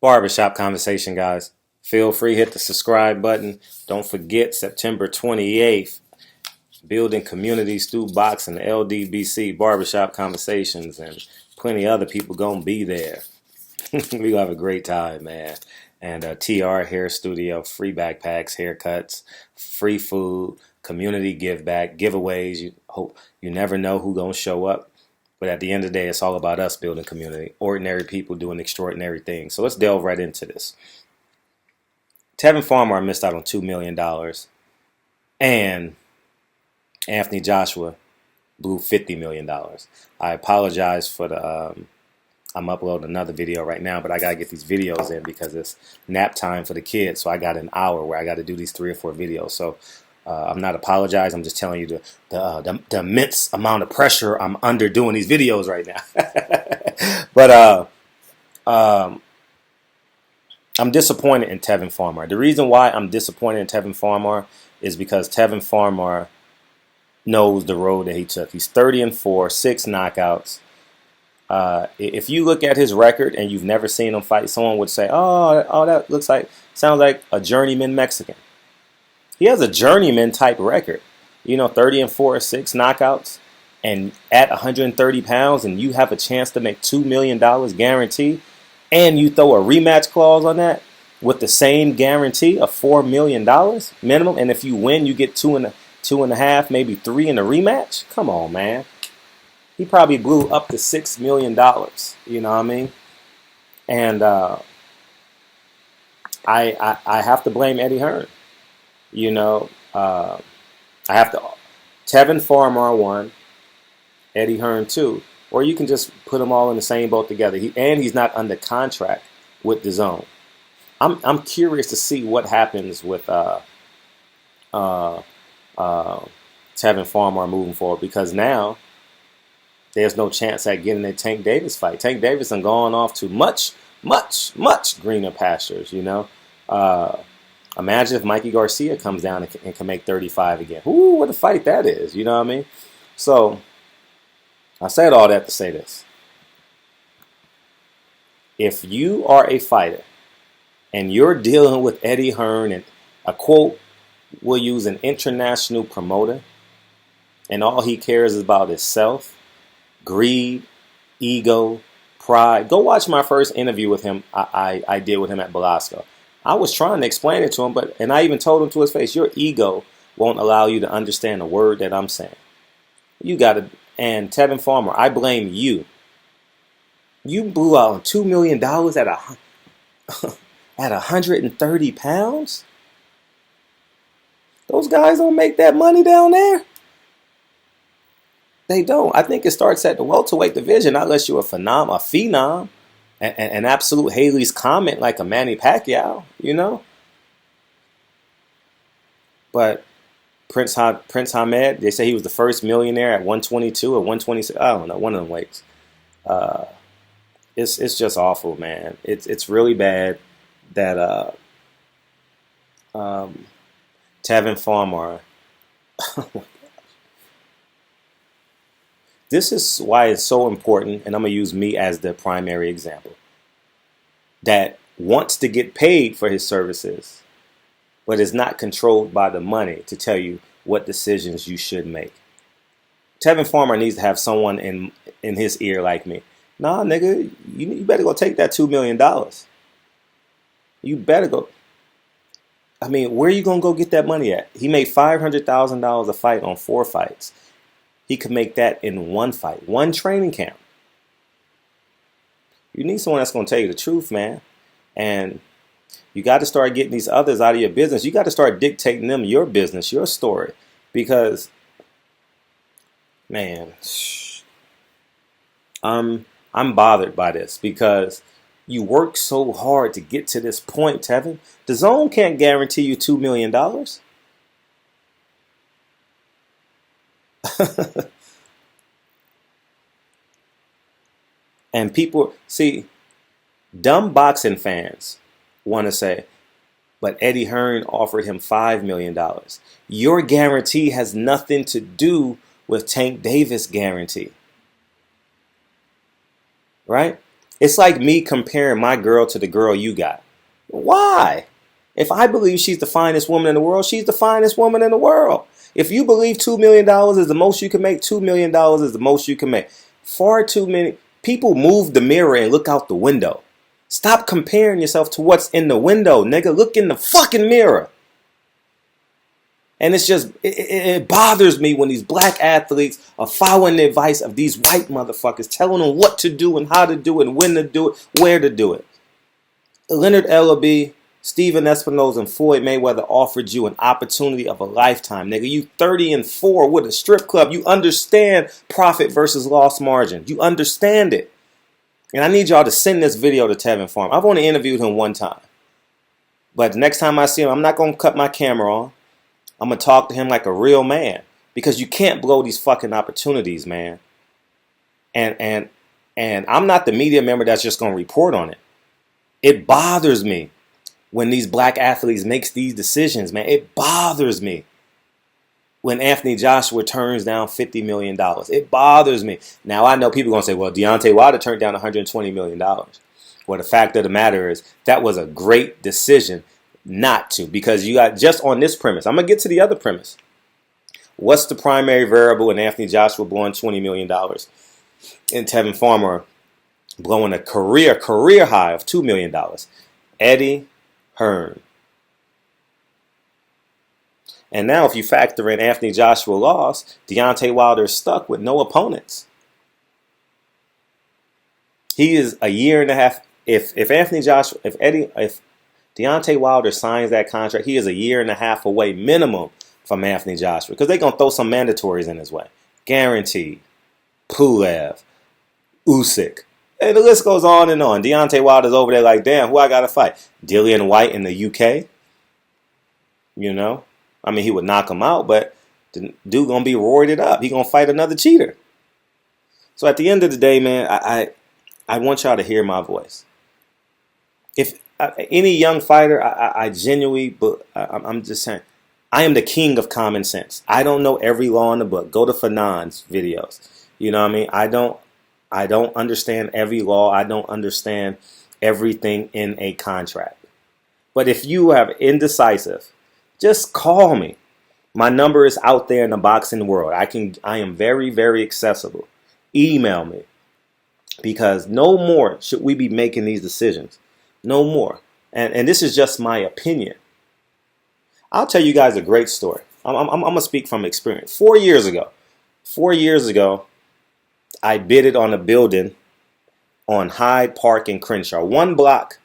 Barbershop conversation, guys. Feel free, hit the subscribe button. Don't forget, September 28th, building communities through boxing, LDBC, Barbershop conversations, and plenty of other people gonna be there. We gonna have a great time, man. And TR Hair Studio, free backpacks, haircuts, free food, community give back, giveaways. You never know who gonna show up. But at the end of the day, it's all about us building community. Ordinary people doing extraordinary things. So let's delve right into this. Tevin Farmer missed out on $2 million. And Anthony Joshua blew $50 million. I apologize for the... I'm uploading another video right now, but I got to get these videos in because it's nap time for the kids. So I got an hour where I got to do these 3 or 4 videos. So I'm not apologizing. I'm just telling you the immense amount of pressure I'm under doing these videos right now. But I'm disappointed in Tevin Farmer. The reason why I'm disappointed in Tevin Farmer is because Tevin Farmer knows the road that he took. He's 30-4, 6 knockouts. If you look at his record and you've never seen him fight, someone would say, oh, that sounds like a journeyman Mexican. He has a journeyman type record, 30-4, 6 knockouts, and at 130 pounds, and you have a chance to make $2 million guaranteed, and you throw a rematch clause on that with the same guarantee of $4 million minimum, and if you win, you get two and a half, maybe 3 in the rematch. Come on, man. He probably blew up to $6 million. You know what I mean? And I have to blame Eddie Hearn. I have to. Tevin Farmer 1, Eddie Hearn 2, or you can just put them all in the same boat together. He's not under contract with the Zone. I'm curious to see what happens with Tevin Farmer moving forward, because now there's no chance at getting a Tank Davis fight. Tank Davis has gone off to much, much, much greener pastures, Imagine if Mikey Garcia comes down and can make 35 again. Ooh, what a fight that is, you know what I mean? So, I said all that to say this. If you are a fighter and you're dealing with Eddie Hearn, and a quote, we'll use an international promoter, and all he cares about is self, greed, ego, pride. Go watch my first interview with him I did with him at Belasco. I was trying to explain it to him, and I even told him to his face, your ego won't allow you to understand a word that I'm saying. You got to, and Tevin Farmer, I blame you. You blew out on $2 million at 130 pounds? Those guys don't make that money down there. They don't. I think it starts at the welterweight division, unless you're a phenom, an absolute Haley's Comet like a Manny Pacquiao, But Prince Hamed, they say he was the first millionaire at 122 or 126. I don't know, one of them weights. It's just awful, man. It's really bad that Tevin Farmer. This is why it's so important, and I'm going to use me as the primary example, that wants to get paid for his services, but is not controlled by the money to tell you what decisions you should make. Tevin Farmer needs to have someone in his ear like me. Nah, nigga, you better go take that $2 million. You better go. I mean, where are you going to go get that money at? He made $500,000 a fight on 4 fights. He could make that in 1 fight, 1 training camp. You need someone that's going to tell you the truth, man. And you got to start getting these others out of your business. You got to start dictating them your business, your story. Because, man, I'm bothered by this, because you work so hard to get to this point, Tevin. The Zone can't guarantee you $2 million. And people, see, dumb boxing fans want to say, but Eddie Hearn offered him $5 million. Your guarantee has nothing to do with Tank Davis' guarantee. Right? It's like me comparing my girl to the girl you got. Why? If I believe she's the finest woman in the world, she's the finest woman in the world. If you believe $2 million is the most you can make, $2 million is the most you can make. Far too many people move the mirror and look out the window. Stop comparing yourself to what's in the window, nigga. Look in the fucking mirror. And it's just, it bothers me when these black athletes are following the advice of these white motherfuckers, telling them what to do and how to do it and when to do it, where to do it. Leonard Ellaby, Steven Espinoza, and Floyd Mayweather offered you an opportunity of a lifetime, nigga. You 30-4 with a strip club. You understand profit versus loss margin. You understand it. And I need y'all to send this video to Tevin Farm. I've only interviewed him one time. But the next time I see him, I'm not going to cut my camera on. I'm going to talk to him like a real man. Because you can't blow these fucking opportunities, man. And I'm not the media member that's just going to report on it. It bothers me when these black athletes makes these decisions, man. It bothers me when Anthony Joshua turns down $50 million. It bothers me. Now, I know people are going to say, well, Deontay Wilder turned down $120 million. Well, the fact of the matter is that was a great decision not to, because you got just on this premise. I'm going to get to the other premise. What's the primary variable in Anthony Joshua blowing $20 million and Tevin Farmer blowing a career high of $2 million? Eddie Hearn. And now if you factor in Anthony Joshua loss, Deontay Wilder is stuck with no opponents. He is a year and a half. If Deontay Wilder signs that contract, he is a year and a half away minimum from Anthony Joshua, because they're going to throw some mandatories in his way. Guaranteed. Pulev. Usyk. And the list goes on and on. Deontay Wilder's over there like, damn, who I got to fight? Dillian White in the UK? You know? I mean, he would knock him out, but the dude going to be roided up. He going to fight another cheater. So at the end of the day, man, I want y'all to hear my voice. If any young fighter, I genuinely, but I'm just saying, I am the king of common sense. I don't know every law in the book. Go to Fanon's videos. You know what I mean? I don't understand every law. I don't understand everything in a contract. But if you have indecisive, just call me. My number is out there in the boxing world. I am very, very accessible. Email me. Because no more should we be making these decisions. No more. And this is just my opinion. I'll tell you guys a great story. I'm going to speak from experience. 4 years ago, I bidded on a building on Hyde Park in Crenshaw. One block,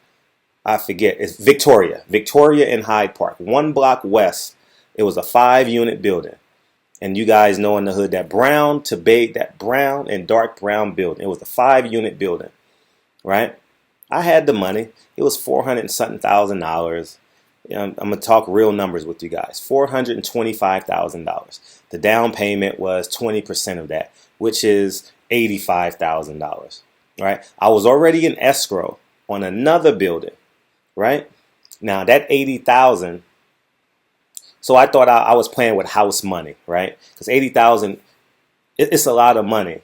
I forget, it's Victoria and Hyde Park. One block west. It was a 5-unit building. And you guys know in the hood that brown to beige, that brown and dark brown building. It was a 5-unit building, right? I had the money. It was $400 and something thousand. I'm going to talk real numbers with you guys. $425,000. The down payment was 20% of that, which is $85,000, right? I was already in escrow on another building, right? Now that $80,000, so I thought I was playing with house money, right? Because $80,000, it's a lot of money,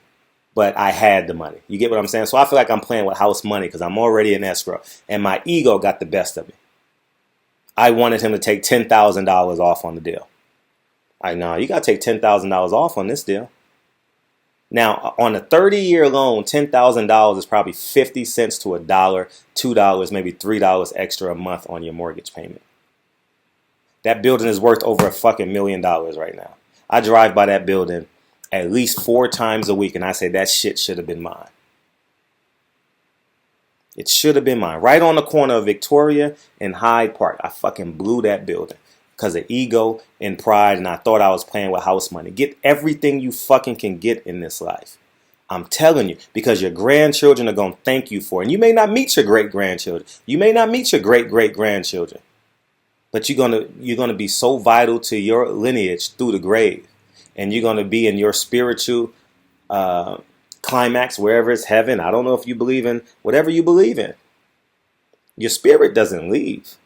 but I had the money. You get what I'm saying? So I feel like I'm playing with house money because I'm already in escrow, and my ego got the best of me. I wanted him to take $10,000 off on the deal. I know, you got to take $10,000 off on this deal. Now, on a 30-year loan, $10,000 is probably 50 cents to $1, $2, maybe $3 extra a month on your mortgage payment. That building is worth over a fucking $1 million right now. I drive by that building at least 4 times a week, and I say that shit should have been mine. It should have been mine. Right on the corner of Victoria and Hyde Park. I fucking blew that building because of ego and pride, and I thought I was playing with house money. Get everything you fucking can get in this life. I'm telling you, because your grandchildren are going to thank you for it. And you may not meet your great-grandchildren. You may not meet your great-great-grandchildren. But you're gonna be so vital to your lineage through the grave. And you're going to be in your spiritual climax, wherever it's heaven. I don't know if you believe in whatever you believe in. Your spirit doesn't leave.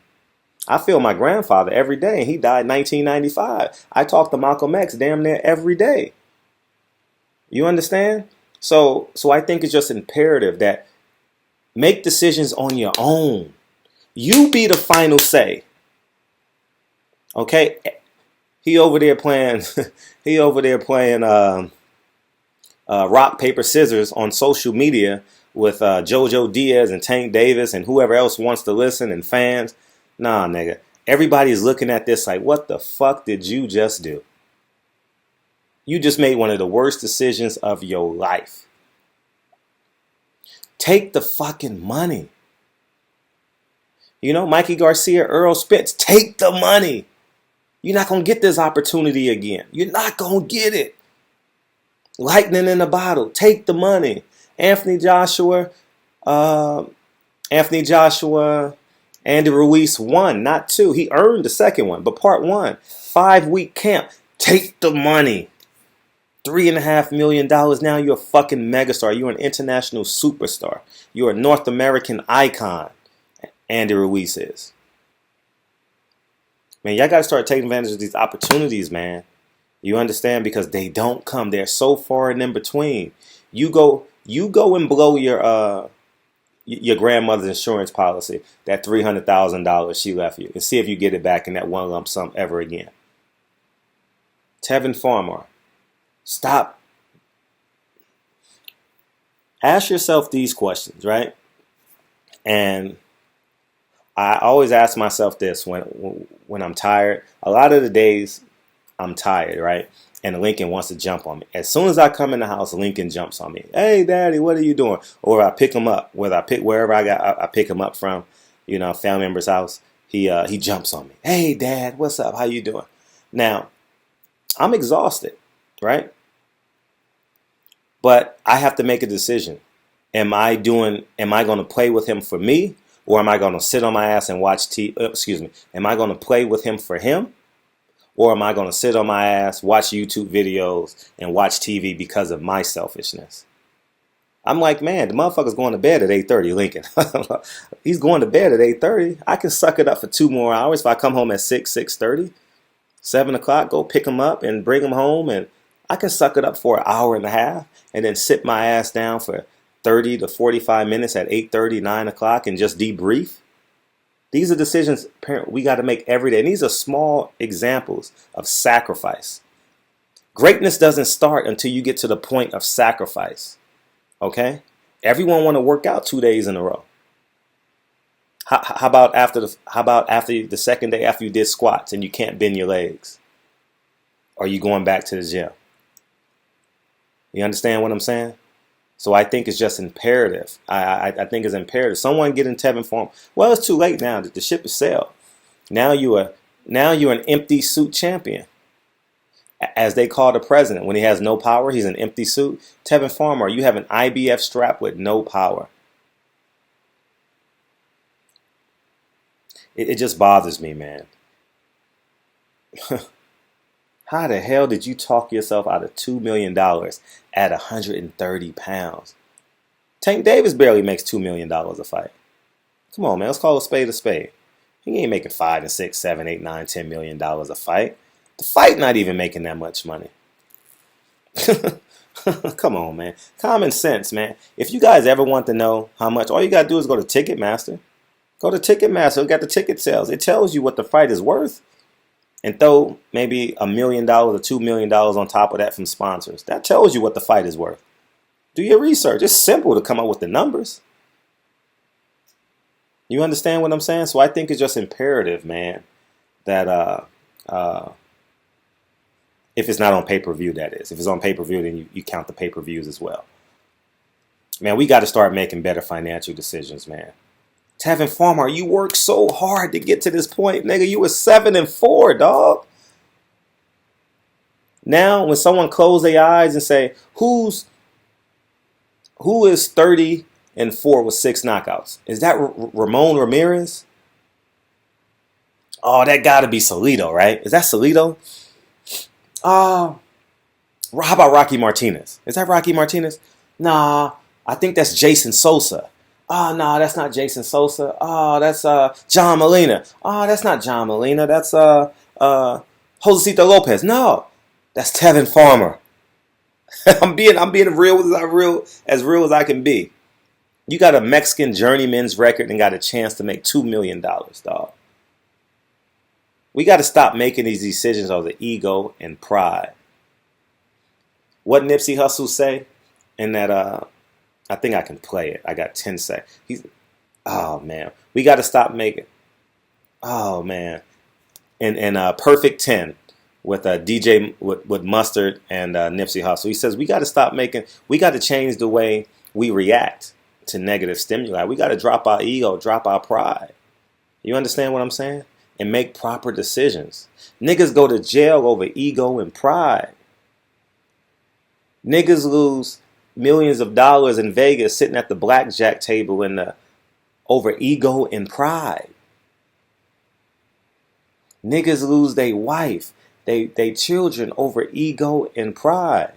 I feel my grandfather every day, and he died in 1995. I talk to Malcolm X damn near every day. You understand? So I think it's just imperative that Make decisions on your own. You be the final say. Okay? He over there playing rock, paper, scissors on social media with JoJo Diaz and Tank Davis and whoever else wants to listen and fans. Nah, nigga. Everybody's looking at this like, what the fuck did you just do? You just made one of the worst decisions of your life. Take the fucking money. You know, Mikey Garcia, Earl Spence, take the money. You're not going to get this opportunity again. You're not going to get it. Lightning in a bottle. Take the money. Anthony Joshua, Andy Ruiz won, not 2. He earned the second one, but part 1. 5-week camp. Take the money. $3.5 million. Now you're a fucking megastar. You're an international superstar. You're a North American icon. Andy Ruiz is. Man, y'all got to start taking advantage of these opportunities, man. You understand? Because they don't come. They're so far and in between. You go and blow your grandmother's insurance policy, that $300,000 she left you, and see if you get it back in that one lump sum ever again. Tevin Farmer, stop. Ask yourself these questions, right? And I always ask myself this when I'm tired. A lot of the days I'm tired, right? And Lincoln wants to jump on me. As soon as I come in the house, Lincoln jumps on me. Hey, Daddy, what are you doing? Or I pick him up. Whether I pick wherever I pick him up from, you know, family member's house. He jumps on me. Hey, Dad, what's up? How you doing? Now, I'm exhausted, right? But I have to make a decision. Am I going to play with him for me? Or am I going to sit on my ass and watch TV? Am I going to play with him for him? Or am I going to sit on my ass, watch YouTube videos, and watch TV because of my selfishness? I'm like, man, the motherfucker's going to bed at 8:30, Lincoln. He's going to bed at 8:30. I can suck it up for 2 more hours if I come home at 6:30, 7 o'clock, go pick him up and bring him home. And I can suck it up for an hour and a half and then sit my ass down for 30 to 45 minutes at 8:30, 9 o'clock and just debrief. These are decisions we got to make every day. And these are small examples of sacrifice. Greatness doesn't start until you get to the point of sacrifice. Okay? Everyone want to work out 2 days in a row. How about after the second day after you did squats and you can't bend your legs? Are you going back to the gym? You understand what I'm saying? So I think it's just imperative. I think it's imperative. Someone get in Tevin form. Well, it's too late now. The ship is sailed. Now you're an empty suit champion. As they call the president. When he has no power, he's an empty suit. Tevin Farmer, you have an IBF strap with no power. It just bothers me, man. How the hell did you talk yourself out of $2 million at 130 pounds? Tank Davis barely makes $2 million a fight. Come on, man. Let's call a spade a spade. He ain't making $5 and $6, $7, $8, $9, $10 million a fight. The fight not even making that much money. Come on, man. Common sense, man. If you guys ever want to know how much, all you got to do is go to Ticketmaster. Go to Ticketmaster. We got the ticket sales. It tells you what the fight is worth. And throw maybe $1 million or $2 million on top of that from sponsors. That tells you what the fight is worth. Do your research. It's simple to come up with the numbers. You understand what I'm saying? So I think it's just imperative, man, that if it's not on pay-per-view, that is. If it's on pay-per-view, then you count the pay-per-views as well. Man, we got to start making better financial decisions, man. Tevin Farmer, you worked so hard to get to this point, nigga. You were 7-4, dog. Now, when someone close their eyes and say, who is 30-4 with 6 knockouts? Is that Ramon Ramirez? Oh, that got to be Salido, right? Is that Salido? How about Rocky Martinez? Is that Rocky Martinez? Nah, I think that's Jason Sosa. Oh, no, that's not Jason Sosa. Oh, that's John Molina. Oh, that's not John Molina. That's Josecito Lopez. No, that's Tevin Farmer. I'm being real as real as I can be. You got a Mexican journeyman's record and got a chance to make $2 million, dog. We got to stop making these decisions on the ego and pride. What Nipsey Hussle say in that, I think I can play it. I got 10 seconds. Oh, man. We got to stop making, oh, man. In Perfect 10 with DJ with Mustard and Nipsey Hussle. He says we got to change the way we react to negative stimuli. We got to drop our ego, drop our pride. You understand what I'm saying? And make proper decisions. Niggas go to jail over ego and pride. Niggas lose millions of dollars in Vegas sitting at the blackjack table over ego and pride. Niggas lose their wife, they children over ego and pride.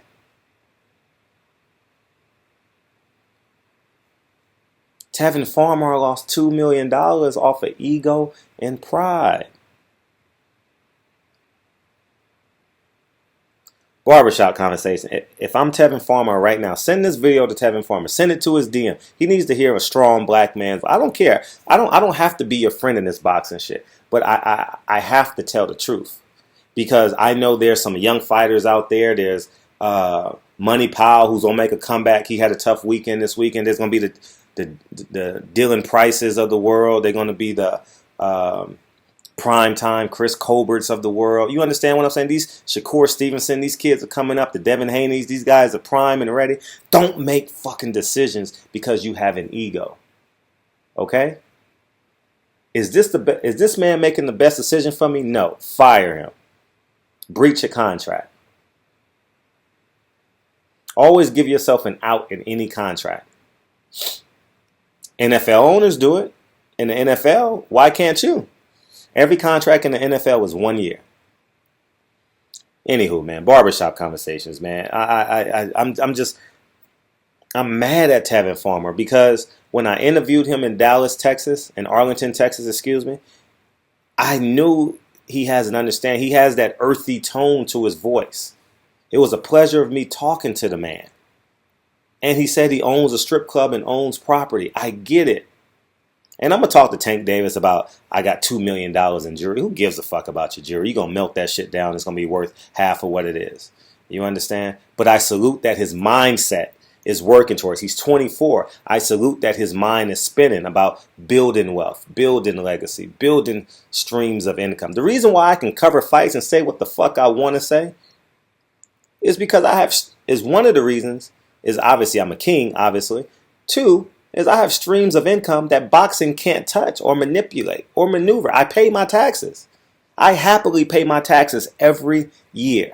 Tevin Farmer lost $2 million off of ego and pride. Barbershop conversation. If I'm Tevin Farmer right now, send this video to Tevin Farmer. Send it to his DM. He needs to hear a strong black man. I don't care. I don't have to be your friend in this boxing shit. But I have to tell the truth. Because I know there's some young fighters out there. There's Money Powell, who's gonna make a comeback. He had a tough weekend this weekend. There's gonna be the Dylan Prices of the world. They're gonna be the prime time Chris Colberts of the world. You understand what I'm saying? These Shakur Stevenson, these kids are coming up. The Devin Haney's, these guys are prime and ready. Don't make fucking decisions because you have an ego. Okay? Is this man making the best decision for me? No. Fire him. Breach a contract. Always give yourself an out in any contract. NFL owners do it. In the NFL, why can't you? Every contract in the NFL is 1 year. Anywho, man, barbershop conversations, man. I'm mad at Tevin Farmer because when I interviewed him in Dallas, Texas, in Arlington, Texas, excuse me, I knew he has an understanding. He has that earthy tone to his voice. It was a pleasure of me talking to the man. And he said he owns a strip club and owns property. I get it. And I'm going to talk to Tank Davis about, I got $2 million in jewelry. Who gives a fuck about your jewelry? You're going to melt that shit down. It's going to be worth half of what it is. You understand? But I salute that his mindset is working towards. He's 24. I salute that his mind is spinning about building wealth, building legacy, building streams of income. The reason why I can cover fights and say what the fuck I want to say is because one of the reasons is obviously I'm a king, obviously. Two, is I have streams of income that boxing can't touch or manipulate or maneuver. I pay my taxes. I happily pay my taxes every year.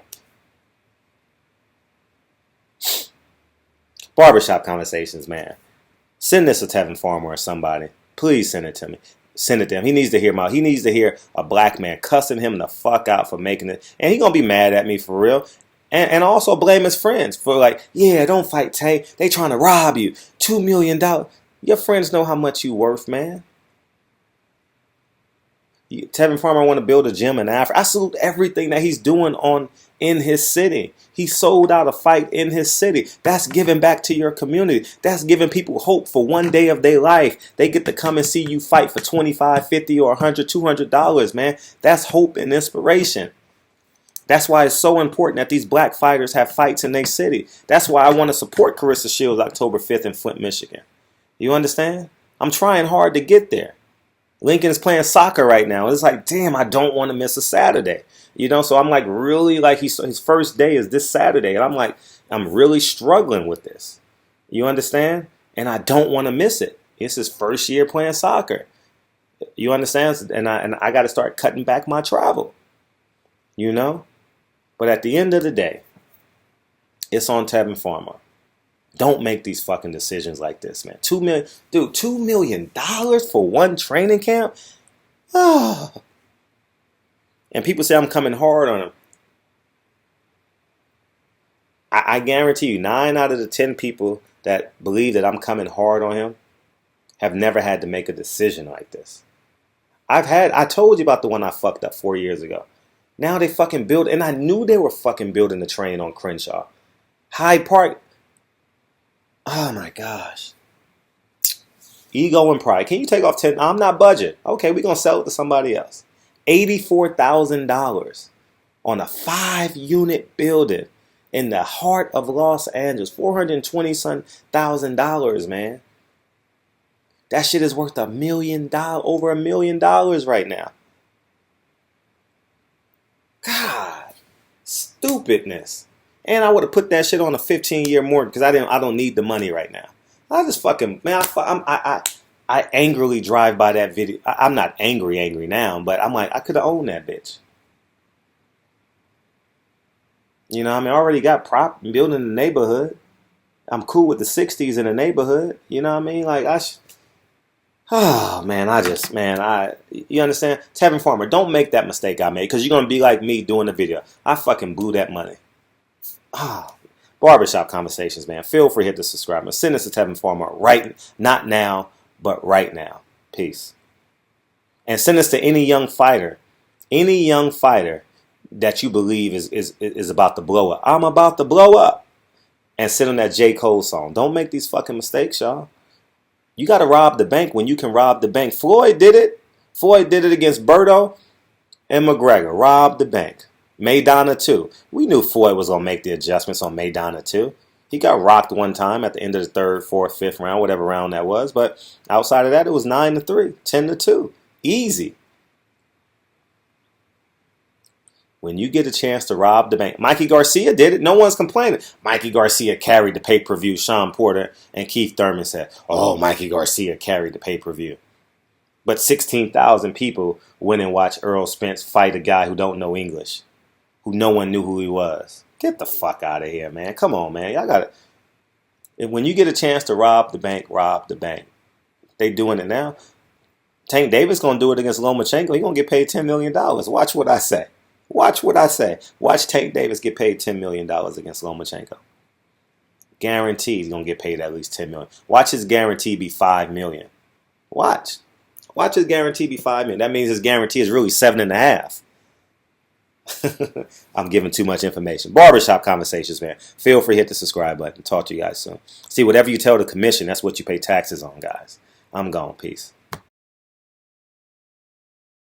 Barbershop conversations, man. Send this to Tevin Farmer or somebody. Please send it to me. Send it to him. He needs to hear a black man cussing him the fuck out for making it. And he gonna be mad at me for real. And also blame his friends for like, yeah, don't fight Tay. They trying to rob you. $2 million. Your friends know how much you worth, man. Tevin Farmer want to build a gym in Africa. I salute everything that he's doing in his city. He sold out a fight in his city. That's giving back to your community. That's giving people hope for one day of their life. They get to come and see you fight for $25, $50, or $100, $200, man. That's hope and inspiration. That's why it's so important that these black fighters have fights in their city. That's why I want to support Carissa Shields October 5th in Flint, Michigan. You understand? I'm trying hard to get there. Lincoln is playing soccer right now. It's like, damn, I don't want to miss a Saturday. You know, so I'm like really like his first day is this Saturday. And I'm like, I'm really struggling with this. You understand? And I don't want to miss it. It's his first year playing soccer. You understand? And I got to start cutting back my travel. You know? But at the end of the day, it's on Tevin Farmer. Don't make these fucking decisions like this, man. $2 million for one training camp? Oh. And people say I'm coming hard on him. I guarantee you, 9 out of the 10 people that believe that I'm coming hard on him have never had to make a decision like this. I told you about the one I fucked up 4 years ago. Now they fucking build, and I knew they were fucking building the train on Crenshaw. Hyde Park. Oh my gosh. Ego and pride. Can you take off 10? I'm not budget. Okay, we're going to sell it to somebody else. $84,000 on a 5-unit building in the heart of Los Angeles. $420,000, man. That shit is worth $1 million, over $1 million right now. God, stupidness. And I would have put that shit on a 15-year mortgage because I don't need the money right now. I just fucking, man, I angrily drive by that video. I'm not angry now, but I'm like, I could have owned that bitch. You know, I mean, I already got prop building in the neighborhood. I'm cool with the 60s in the neighborhood. You know what I mean? Like, oh, man, you understand? Tevin Farmer, don't make that mistake I made because you're going to be like me doing the video. I fucking blew that money. Barbershop Conversations, man. Feel free to hit the subscribe button. Send us to Tevin Farmer not now, but right now. Peace. And send us to any young fighter that you believe is about to blow up. I'm about to blow up. And send them that J. Cole song. Don't make these fucking mistakes, y'all. You got to rob the bank when you can rob the bank. Floyd did it. Floyd did it against Berto and McGregor. Robbed the bank. Maidana too. We knew Floyd was going to make the adjustments on Maidana too. He got rocked one time at the end of the 3rd, 4th, 5th round, whatever round that was. But outside of that, it was 9-3, 10-2. Easy. When you get a chance to rob the bank. Mikey Garcia did it. No one's complaining. Mikey Garcia carried the pay-per-view. Sean Porter and Keith Thurman said, oh, Mikey Garcia carried the pay-per-view. But 16,000 people went and watched Earl Spence fight a guy who don't know English. Who no one knew who he was. Get the fuck out of here, man. Come on, man. Y'all got to. When you get a chance to rob the bank, rob the bank. They doing it now. Tank Davis going to do it against Lomachenko. He going to get paid $10 million. Watch what I say. Watch what I say. Watch Tank Davis get paid $10 million against Lomachenko. Guaranteed he's going to get paid at least $10 million. Watch his guarantee be $5 million. Watch. Watch his guarantee be $5 million. That means his guarantee is really 7.5. I'm giving too much information. Barbershop Conversations, man. Feel free to hit the subscribe button. Talk to you guys soon. See, whatever you tell the commission, that's what you pay taxes on, guys. I'm gone. Peace.